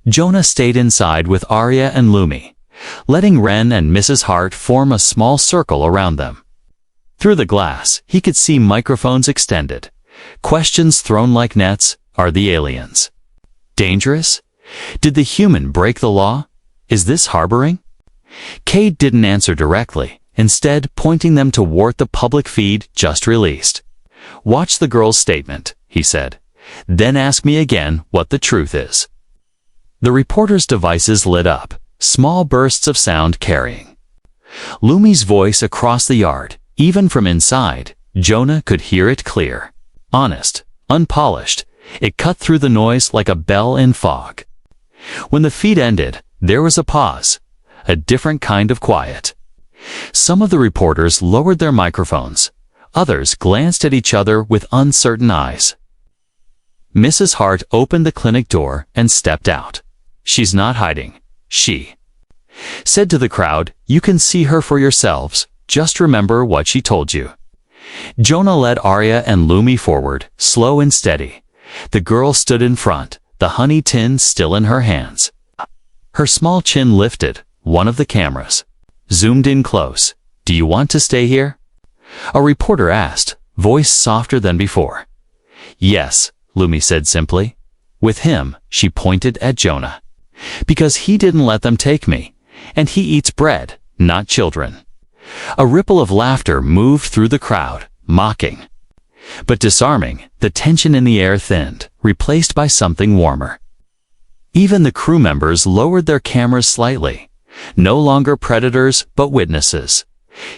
Jonah stayed inside with Arya and Lumi. letting Wren and Mrs. Hart form a small circle around them. Through the glass, he could see microphones extended. Questions thrown like nets. Are the aliens dangerous? Did the human break the law? Is this harboring? Cade didn't answer directly, instead pointing them toward the public feed just released. Watch the girl's statement, he said. Then ask me again what the truth is. The reporter's devices lit up, small bursts of sound carrying Lumi's voice across the yard. Even from inside, Jonah could hear it clear. Honest, unpolished, it cut through the noise like a bell in fog. When the feed ended, there was a pause, a different kind of quiet. Some of the reporters lowered their microphones. Others glanced at each other with uncertain eyes. Mrs. Hart opened the clinic door and stepped out. She's not hiding, she said to the crowd. You can see her for yourselves. Just remember what she told you. Jonah led Arya and Lumi forward, slow and steady. The girl stood in front, the honey tin still in her hands. Her small chin lifted. One of the cameras zoomed in close. Do you want to stay here? A reporter asked, voice softer than before. Yes, Lumi said simply. With him, she pointed at Jonah. Because he didn't let them take me, and he eats bread, not children. A ripple of laughter moved through the crowd, mocking. But disarming, the tension in the air thinned, replaced by something warmer. Even the crew members lowered their cameras slightly. No longer predators, but witnesses.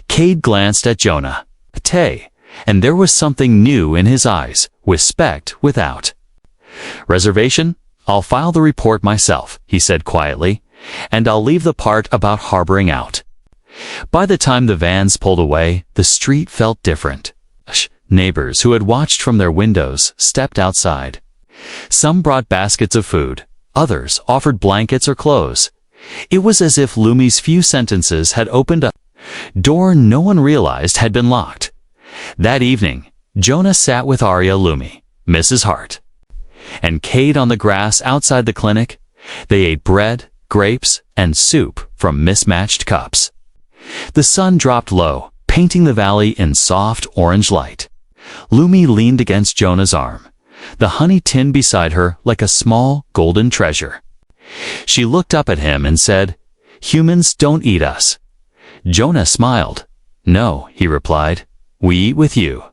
Cade glanced at Jonah, Tay, and there was something new in his eyes, respect without reservation. I'll file the report myself, he said quietly, and I'll leave the part about harboring out. By the time the vans pulled away, the street felt different. Neighbors who had watched from their windows stepped outside. Some brought baskets of food. Others offered blankets or clothes. It was as if Lumi's few sentences had opened a door no one realized had been locked. That evening, Jonah sat with Arya, Lumi, Mrs. Hart, and Cade on the grass outside the clinic. They ate bread, grapes, and soup from mismatched cups. The sun dropped low, painting the valley in soft orange light. Lumi leaned against Jonah's arm, the honey tin beside her like a small golden treasure. She looked up at him and said, Humans don't eat us. Jonah smiled. No, he replied. We eat with you,